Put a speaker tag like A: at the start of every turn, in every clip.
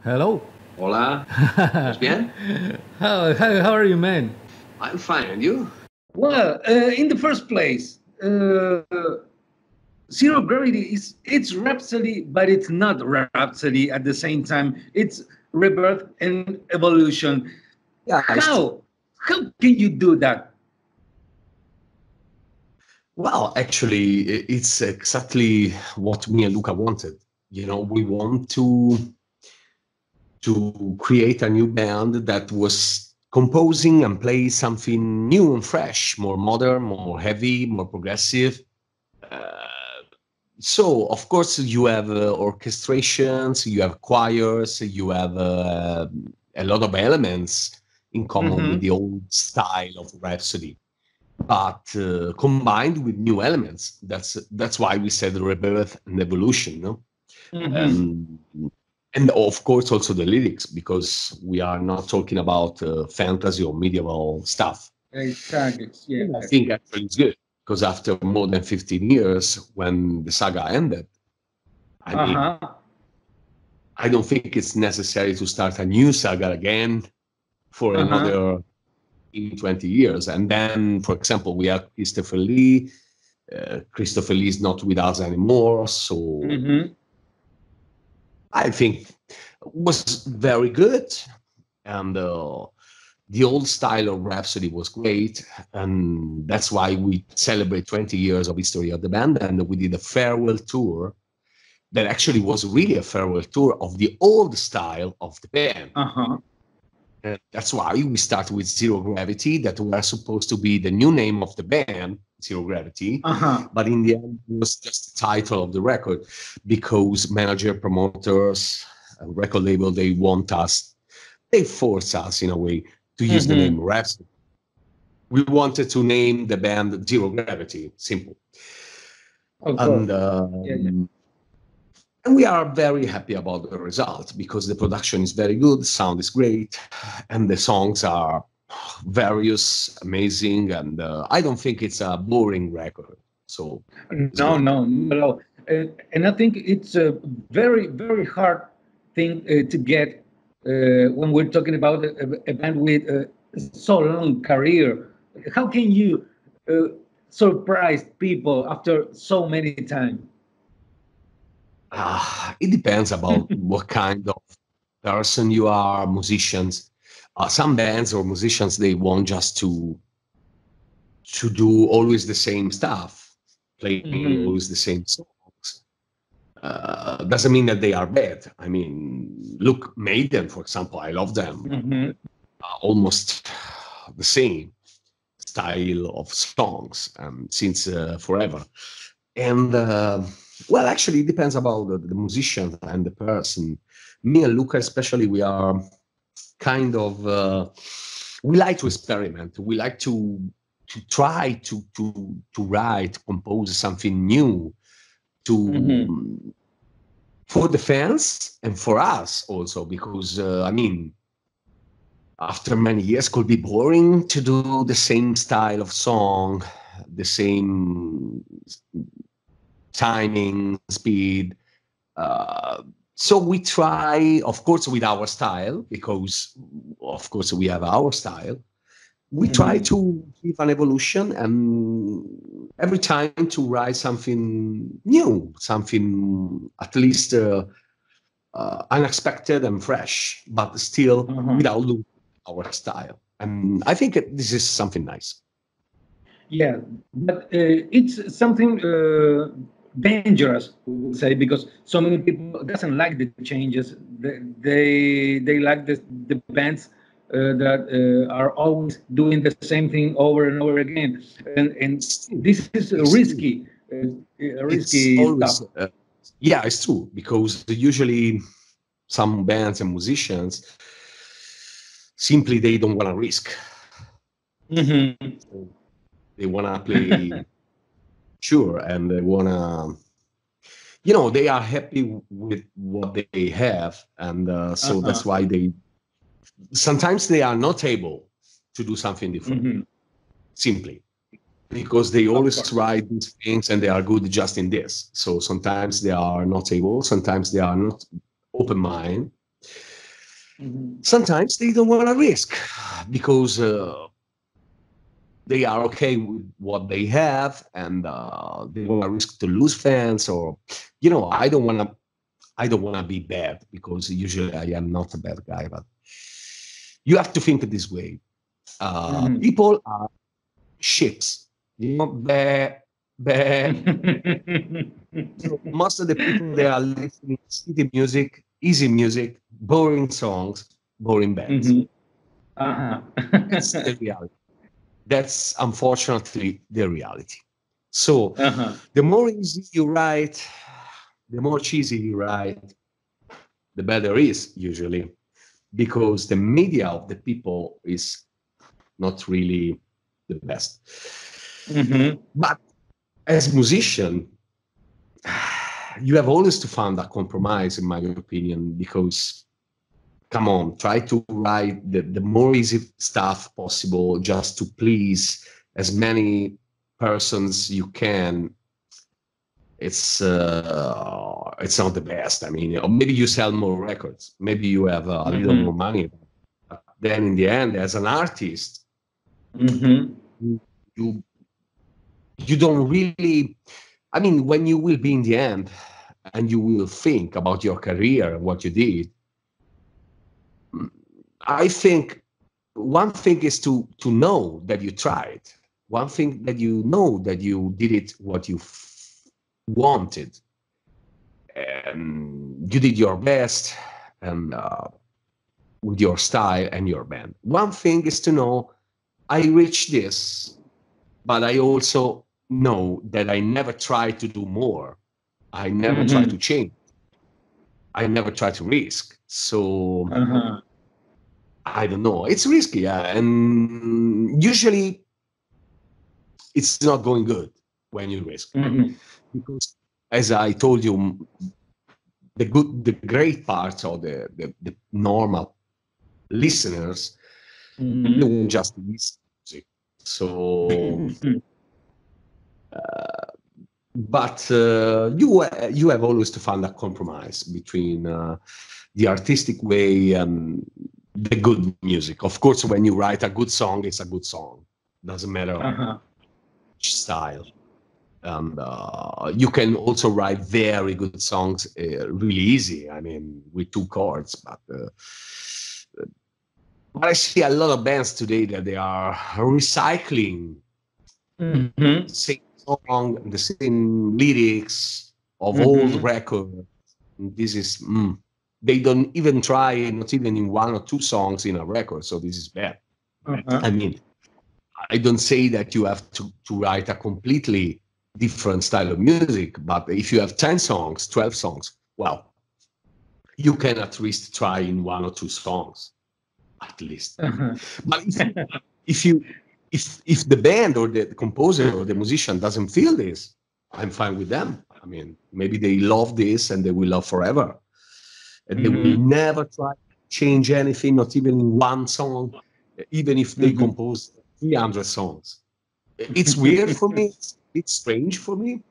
A: Hello.
B: Hola, ¿estás bien?
A: How are you, man?
B: I'm fine, and you?
A: Well, in the first place, zero gravity is it's Rhapsody, but it's not Rhapsody at the same time. It's rebirth and evolution.
B: Yeah, it's true.
A: How can you do that?
B: Well, actually, it's exactly what me and Luca wanted. We want to create a new band that was composing and play something new and fresh, more modern, more heavy, more progressive. Uh, so, of course, you have orchestrations, you have choirs, you have a lot of elements in common with
A: Mm-hmm.
B: the old style of Rhapsody, but combined with new elements. That's why we said rebirth and evolution, no?
A: Mm-hmm.
B: Um, and of course, also the lyrics, because we are not talking about fantasy or medieval stuff.
A: Exactly.
B: And I
A: Yes.
B: think actually it's good because after more than 15 years, when the saga ended, I mean,
A: Uh-huh.
B: I don't think it's necessary to start a new saga again for
A: Uh-huh.
B: another in 20 years. And then, for example, we have Christopher Lee. Christopher Lee is not with us anymore. So
A: Mm-hmm.
B: I think it was very good. And the old style of Rhapsody was great. And that's why we celebrate 20 years of history of the band. And we did a farewell tour that actually was really a farewell tour of the old style of the band.
A: Uh-huh.
B: That's why we start with Zero Gravity, that were supposed to be the new name of the band, Zero Gravity,
A: Uh-huh.
B: but in the end, it was just the title of the record because manager, promoters, record label, they force us in a way to use the name
A: Mm-hmm.
B: Rhapsody. We wanted to name the band Zero Gravity, simple.
A: Of course.
B: And
A: Yeah, yeah.
B: and we are very happy about the result because the production is very good, the sound is great, and the songs are various, amazing, and I don't think it's a boring record. So it's
A: No,
B: good.
A: no, not at all. And I think it's a very, very hard thing to get when we're talking about a band with so long career. How can you uh, surprise people after so many times?
B: It depends about what kind of person you are, musicians. Some bands or musicians, they want just to do always the same stuff, playing
A: Hmm.
B: always the same songs. Doesn't mean that they are bad. I mean, look, Maiden, for example, I love them.
A: Hmm.
B: Almost the same style of songs since forever. And well, actually, it depends about the musician and the person. Me and Luca, especially, we are kind of we like to experiment. We like to try to write, compose something new
A: Hmm.
B: to for the fans and for us also because I mean after many years could be boring to do the same style of song, the same timing, speed. Uh, so we try, of course, with our style, because of course we have our style. We try
A: Hmm.
B: to give an evolution and every time to write something new, something at least unexpected and fresh, but still
A: Uh-huh.
B: without losing our style. And I think this is something nice.
A: Yeah, but it's something dangerous, we would say, because so many people doesn't like the changes. They like the bands that are always doing the same thing over and over again, and
B: It's true.
A: this is
B: It's true. It's
A: risky
B: always,
A: stuff.
B: yeah, it's true because usually some bands and musicians simply they don't want to risk.
A: Hmm.
B: So they want to play sure and they want to, they are happy with what they have. And so
A: Uh-huh.
B: that's why sometimes they are not able to do something different
A: Hmm.
B: simply because they
A: Of
B: always
A: course.
B: try these things and they are good just in this. So sometimes they are not able, sometimes they are not open mind. Sometimes they don't want to risk because they are okay with what they have, and they want to risk to lose fans, or I don't want to be bad, because usually I am not a bad guy, but you have to think this way. People are ships, so most of the people, they are listening to city music, easy music, boring songs, boring bands. That's the reality. That's unfortunately the reality. So the more easy you write, the more cheesy you write, the better it is usually, because the media of the people is not really the best. But as musician, you have always to find a compromise, in my opinion, because come on, try to write the more easy stuff possible just to please as many persons you can. It's not the best. I mean, or maybe you sell more records, maybe you have a little more money. But then in the end, as an artist, you don't really. I mean, when you will be in the end, and you will think about your career and what you did, I think one thing is to know that you tried. One thing that you know that you did it what you wanted, and you did your best, and with your style and your band. One thing is to know I reached this, but I also know that I never try to do more. I never try to change. I never try to risk. So I don't know. It's risky, and usually it's not going good when you risk, because, as I told you, the great part of the normal listeners, they don't just listen to music. So, but you have always to find a compromise between the artistic way and the good music. Of course, when you write a good song, it's a good song. Doesn't matter which style. And you can also write very good songs really easy. I mean, with 2 chords. But I see a lot of bands today that they are recycling the same song, the same lyrics of old records. This is they don't even try, not even in 1 or 2 songs in a record. So this is bad. I mean, I don't say that you have to write a completely different style of music, but if you have 10 songs, 12 songs, well, you can at least try in 1 or 2 songs, at least. But if the band or the composer or the musician doesn't feel this, I'm fine with them. I mean, maybe they love this and they will love forever, and they will never try to change anything, not even in 1 song, even if they compose 300 songs. It's weird for me. It's strange for me,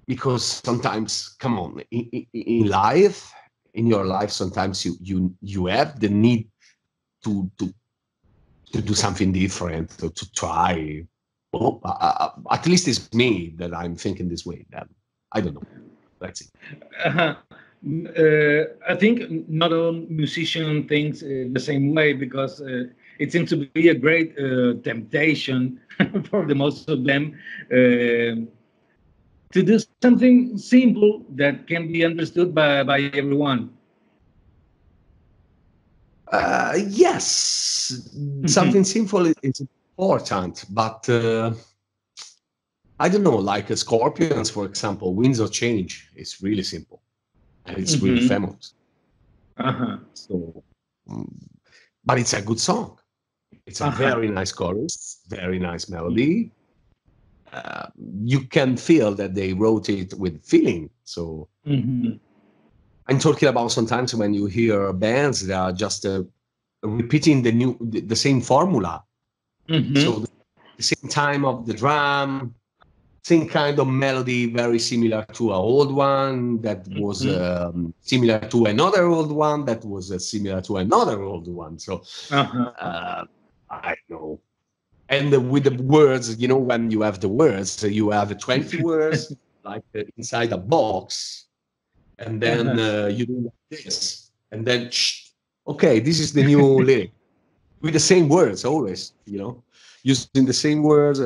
B: because sometimes, come on, in life, in your life, sometimes you have the need to do something different, or to try. Well, at least it's me that I'm thinking this way. That I don't know. Let's see.
A: I think not all musicians think the same way, because it seems to be a great temptation for the most of them to do something simple that can be understood by everyone.
B: Yes, something simple is important, but I don't know, like Scorpions, for example, Winds of Change is really simple, and it's really famous. So, but it's a good song. It's a very nice chorus, very nice melody. You can feel that they wrote it with feeling. So I'm talking about sometimes when you hear bands that are just repeating the same formula. So the same time of the drum, same kind of melody, very similar to an old one that was similar to another old one that was similar to another old one. So I know. And with the words, you know, when you have the words, so you have 20 words like inside a box, and then you do like this, and then okay, this is the new lyric with the same words always, you know, using the same words.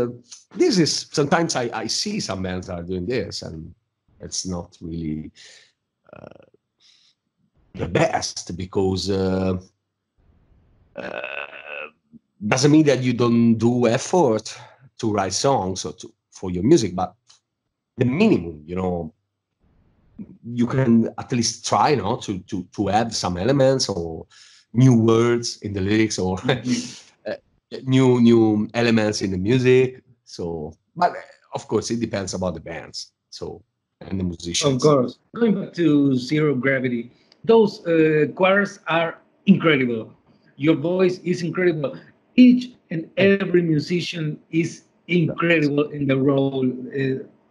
B: This is sometimes I see some bands are doing this, and it's not really the best because doesn't mean that you don't do effort to write songs or for your music, but the minimum, you know, you can at least try, no, to add some elements or new words in the lyrics or new elements in the music. So, but of course, it depends about the bands. So and the musicians.
A: Of course. Going back to Zero Gravity, those choirs are incredible. Your voice is incredible. Each and every musician is incredible in the role.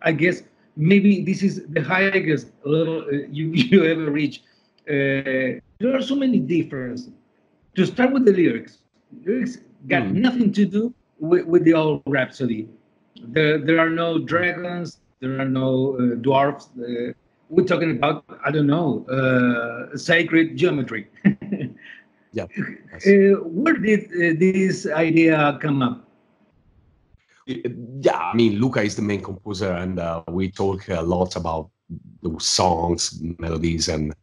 A: I guess maybe this is the highest level you ever reach. There are so many differences. To start with the lyrics, lyrics got nothing to do with the old Rhapsody. There are no dragons, there are no dwarfs. We're talking about, I don't know, sacred geometry.
B: Yeah.
A: Where did this idea come up?
B: Yeah, I mean, Luca is the main composer, and we talk a lot about the songs, melodies, and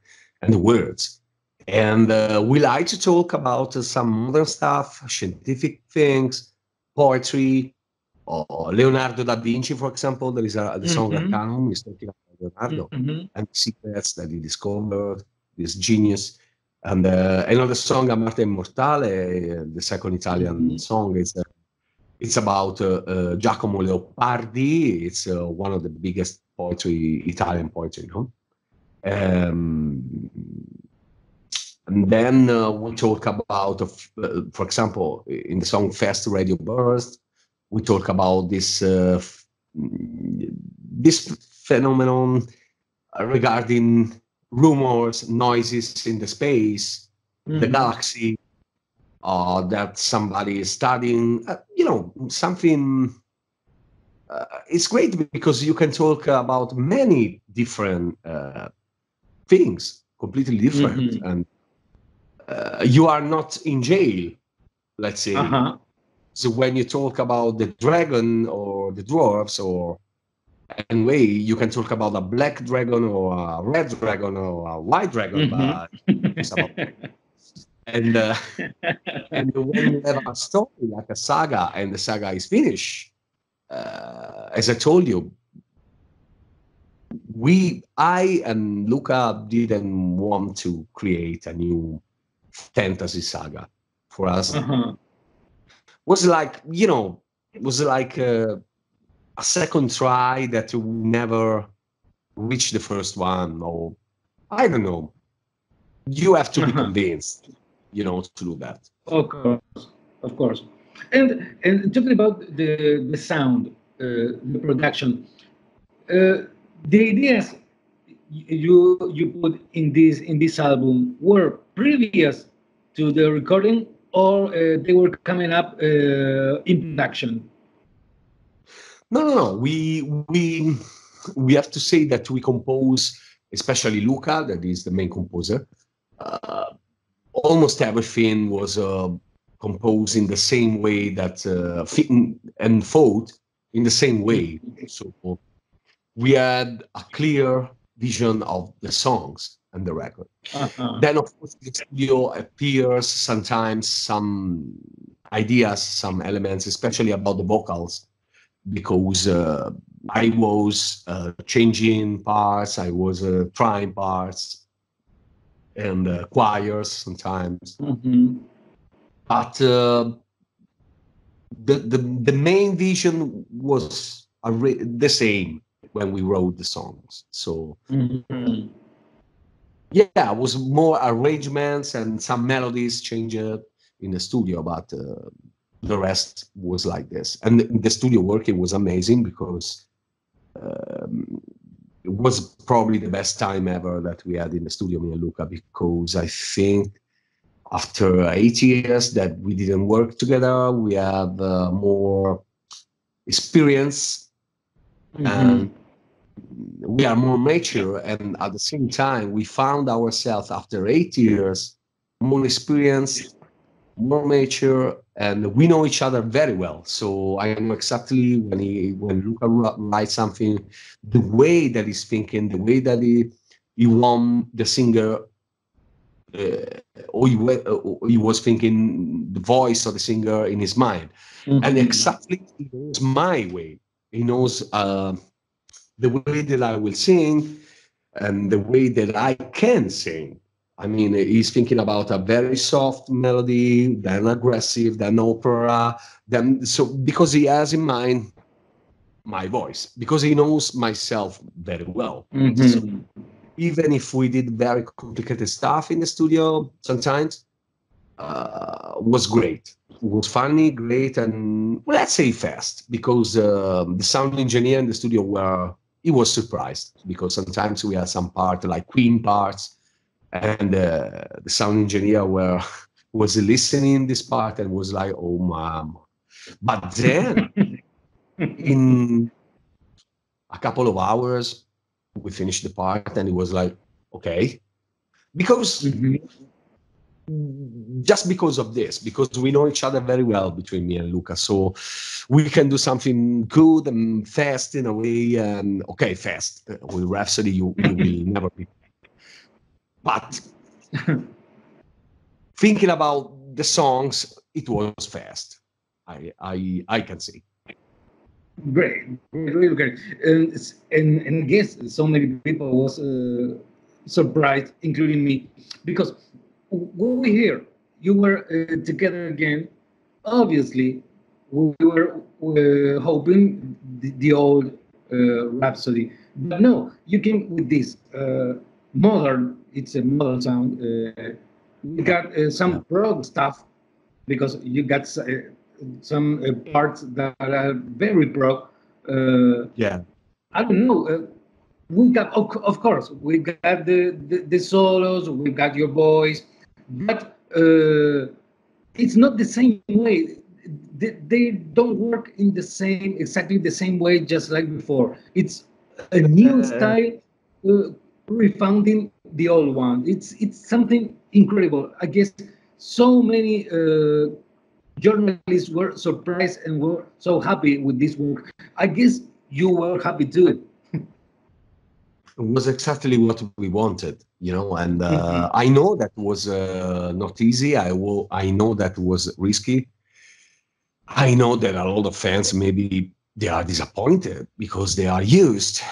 B: the words. And we like to talk about some modern stuff, scientific things, poetry, or Leonardo da Vinci, for example. There is the song Arcanum is talking about Leonardo and secrets that he discovered, this genius. And another song, Amarte Immortale, the second Italian song, is it's about Giacomo Leopardi. It's one of the biggest Italian poetry, you know? And then we talk about, for example, in the song Fast Radio Burst, we talk about this phenomenon regarding rumors, noises in the space, the galaxy, that somebody is studying, you know, something. It's great because you can talk about many different things, completely different, and you are not in jail, let's say. So when you talk about the dragon or the dwarves, or anyway, you can talk about a black dragon or a red dragon or a white dragon, but it's about and when you have a story like a saga and the saga is finished, as I told you, I and Luca didn't want to create a new fantasy saga. For us, was like, you know, was like a second try that we never reached the first one, or I don't know. You have to be convinced, you know, to do that.
A: Of course, of course. And talking about the sound, the production, the ideas you put in this album were previous to the recording, or they were coming up in production?
B: No. We have to say that we compose, especially Luca, that is the main composer. Almost everything was composed in the same way that fit and thought in the same way. So we had a clear vision of the songs and the record. Then, of course, in the studio appears sometimes some ideas, some elements, especially about the vocals, because I was changing parts, I was trying parts, and choirs sometimes. But the main vision was the same when we wrote the songs. So yeah, it was more arrangements and some melodies changed in the studio, but the rest was like this. And the studio working was amazing because um, it was probably the best time ever that we had in the studio, me and Luca, because I think after 8 years that we didn't work together, we have more experience and we are more mature. And at the same time, we found ourselves after 8 years more experienced, more mature, and we know each other very well. So I know exactly when Luca writes something, the way that he's thinking, the way that he want the singer, or he was thinking the voice of the singer in his mind, and exactly he knows my way. He knows the way that I will sing and the way that I can sing. I mean, he's thinking about a very soft melody, then aggressive, then opera, then so because he has in mind my voice, because he knows myself very well. So even if we did very complicated stuff in the studio, sometimes was great. It was funny, great, and well, let's say fast, because the sound engineer in the studio he was surprised because sometimes we had some part like Queen parts, and the sound engineer was listening this part and was like, "Oh, mom!" But then in a couple of hours, we finished the part, and it was like, "Okay," because just because of this, because we know each other very well between me and Luca, so we can do something good and fast in a way. And okay, fast with Rhapsody, you will never be. But thinking about the songs, it was fast. I can say.
A: Great, really great. And I guess so many people was surprised, including me, because when we hear you were together again, obviously we were hoping the old Rhapsody, but no, you came with this modern. It's a modern sound. We got some prog stuff because you got some parts that are very prog.
B: Yeah.
A: I don't know. We got, of course, we got the solos, we got your voice, but it's not the same way. They don't work in the same, exactly the same way, just like before. It's a new style, uh, refounding the old one. It's something incredible. I guess so many journalists were surprised and were so happy with this work. I guess you were happy too.
B: It was exactly what we wanted, and I know that was not easy. I know that was risky. I know that a lot of fans maybe they are disappointed because they are used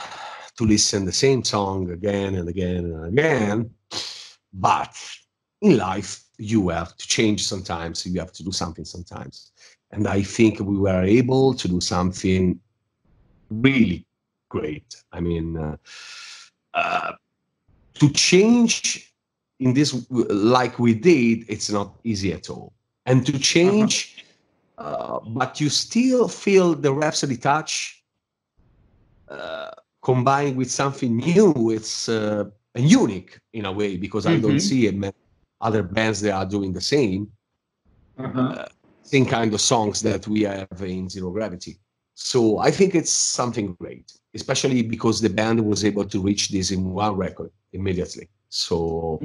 B: to listen the same song again and again and again. But in life, you have to change sometimes. You have to do something sometimes. And I think we were able to do something really great. I mean, to change in this like we did, it's not easy at all. And to change, but you still feel the Rhapsody touch combined with something new. It's unique in a way because I don't see other bands that are doing the same kind of songs that we have in Zero Gravity. So I think it's something great, especially because the band was able to reach this in one record immediately. So,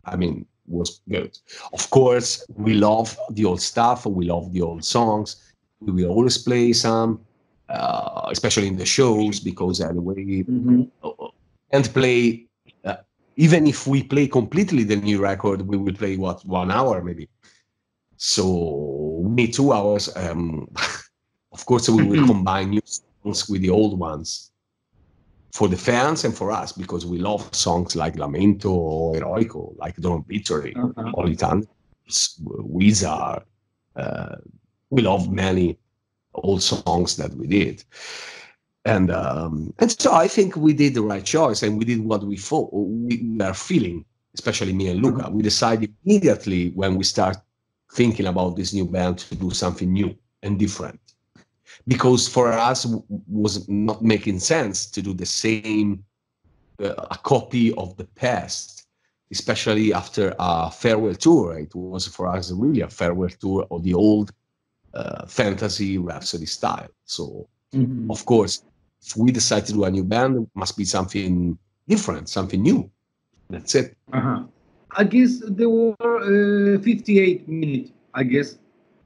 B: I mean, was good. Of course, we love the old stuff. We love the old songs. We will always play some, especially in the shows, because anyway, and play. Even if we play completely the new record, we will play 1 hour maybe. So we need 2 hours. Of course, we will combine new songs with the old ones for the fans and for us because we love songs like Lamento or Eroico, like Don't Victory, Olitan, Wizard. We love many old songs that we did. And so I think we did the right choice and we did what we thought we were feeling, especially me and Luca. We decided immediately when we start thinking about this new band to do something new and different. because for us was not making sense to do the same a copy of the past, especially after a farewell tour. It was for us really a farewell tour of the old fantasy Rhapsody style. So of course, if we decide to do a new band, it must be something different, something new. That's it.
A: I guess there were 58 minutes, I guess,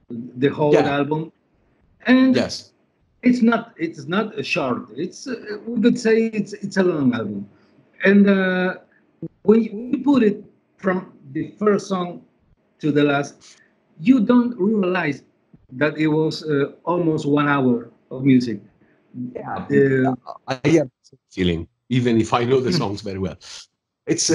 A: the whole album. And
B: yes,
A: it's not a short. It's we could say it's a long album. And when you put it from the first song to the last, you don't realize that it was almost 1 hour of music.
B: Yeah, I have the feeling, even if I know the songs very well. It's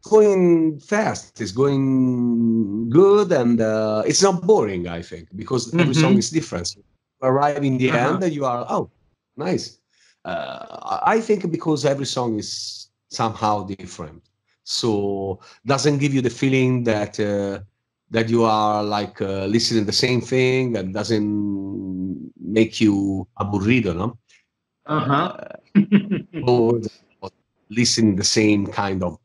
B: going fast, it's going good, and it's not boring, I think, because every song is different. So you arrive in the end, and you are, oh, nice. I think because every song is somehow different, so doesn't give you the feeling that that you are like listening to the same thing, and doesn't make you aburrido, no? Or listening the same kind of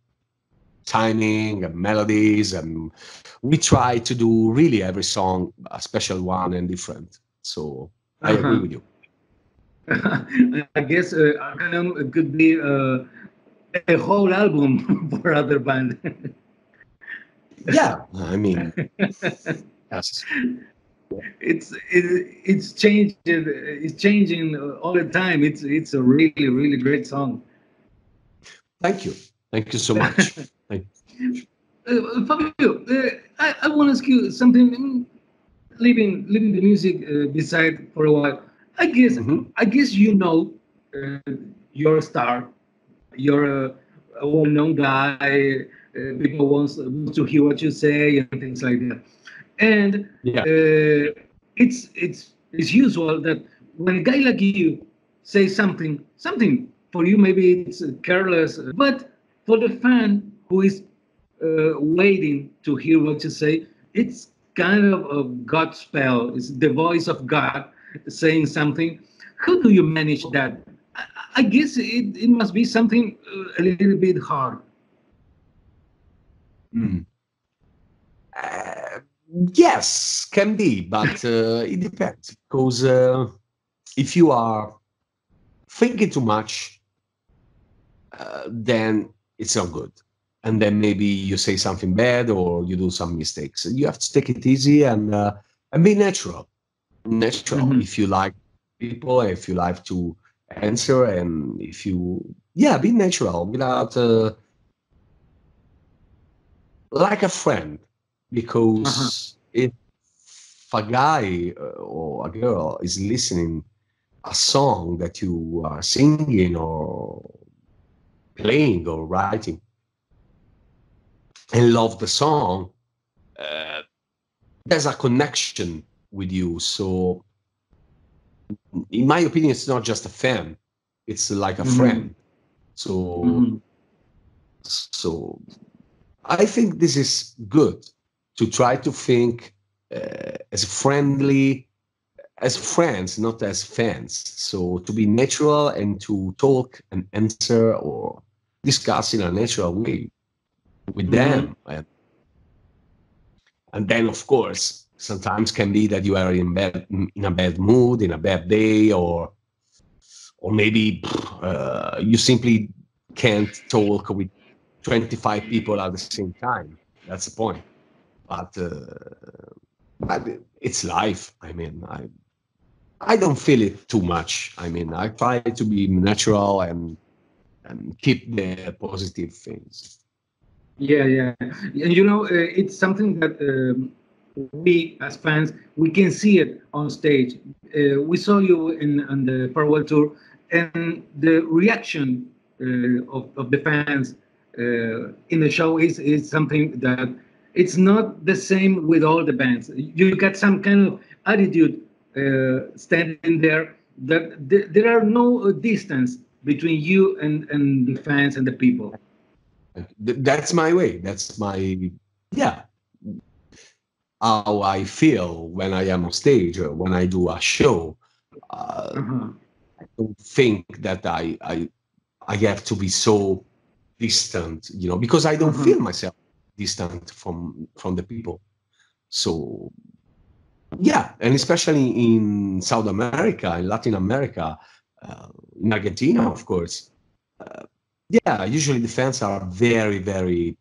B: timing and melodies, and we try to do really every song a special one and different. So I agree with you.
A: I guess Arcanum could be a whole album for other band.
B: Yeah, I mean, yes.
A: It's changing. It's changing all the time. It's a really great song.
B: Thank you so much. Thank you.
A: Fabio, I want to ask you something. Leaving the music beside for a while. I guess you know you're a star. You're a well-known guy. People wants to hear what you say and things like that. And it's usual that when a guy like you says something for you maybe it's careless, but for the fan who is waiting to hear what you say, it's kind of a God spell. It's the voice of God saying something. How do you manage that? I guess it must be something a little bit hard.
B: Yes, can be, but it depends, because if you are thinking too much, then it's not good. And then maybe you say something bad or you do some mistakes. You have to take it easy and be natural. If you like people, if you like to answer, and if you, be natural without like a friend. Because if a guy or a girl is listening a song that you are singing or playing or writing and love the song, there's a connection with you. So in my opinion, it's not just a fan, it's like a friend. So I think this is good, to try to think as friendly as friends, not as fans. So to be natural and to talk and answer or discuss in a natural way with them. And then, of course, sometimes can be that you are in a bad mood, in a bad day, or maybe you simply can't talk with 25 people at the same time. That's the point. But it's life. I mean, I don't feel it too much. I mean, I try to be natural and keep the positive things.
A: Yeah. And you know, it's something that we as fans we can see it on stage. We saw you on the farewell tour, and the reaction of the fans in the show is something that it's not the same with all the bands. You got some kind of attitude standing there that there are no distance between you and the fans and the people.
B: That's my way. That's my, yeah. how I feel when I am on stage or when I do a show. I don't think that I have to be so distant, because I don't feel myself distant from the people. So yeah, and especially in South America, in Latin America, in Argentina, of course. Yeah, usually the fans are very, very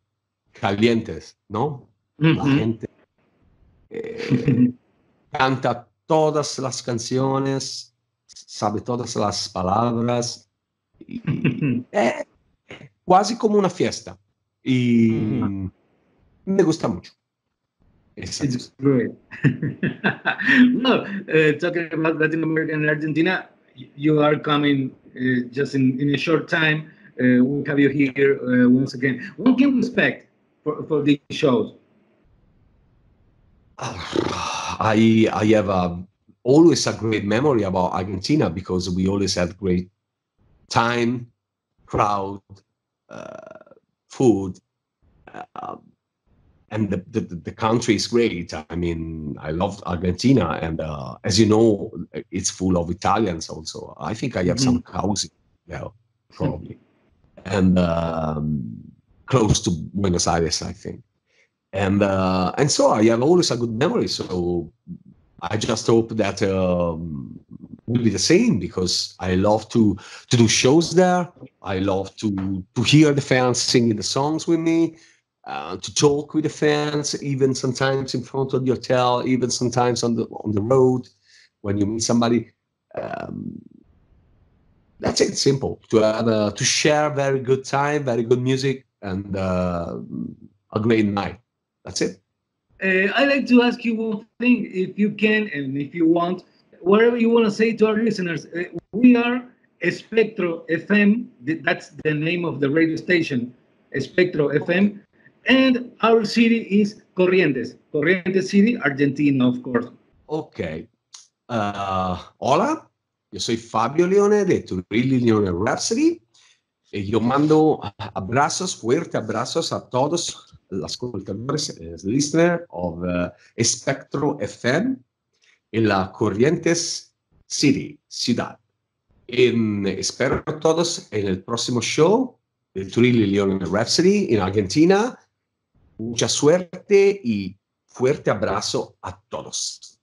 B: calientes, ¿no? La gente canta todas las canciones, sabe todas las palabras, y es casi como una fiesta. Y me gusta mucho.
A: It's great. Well, talking about Latin America and Argentina, you are coming just in a short time. We'll have you here once again. What can we expect for these shows?
B: I have always a great memory about Argentina because we always had great time, crowd, food, and the country is great. I mean, I love Argentina, and as you know, it's full of Italians also. I think I have some housing there, probably, and close to Buenos Aires, I think. And so I have always a good memory. So I just hope that will be the same because I love to do shows there. I love to hear the fans singing the songs with me. To talk with the fans, even sometimes in front of the hotel, even sometimes on the road when you meet somebody. That's it, simple. To have to share very good time, very good music, and a great night. That's it.
A: I'd like to ask you one thing, if you can and if you want, whatever you want to say to our listeners. We are Espectro FM. That's the name of the radio station, Espectro FM. And our city is Corrientes. Corrientes City, Argentina, of course.
B: Ok. Hola, yo soy Fabio Lione de Turilli Lione Rhapsody. Y yo mando abrazos, fuertes abrazos a todos los escuchadores, listeners of Espectro FM en la Corrientes City, ciudad. Espero a todos en el próximo show de Turilli Lione Rhapsody en Argentina. Mucha suerte y fuerte abrazo a todos.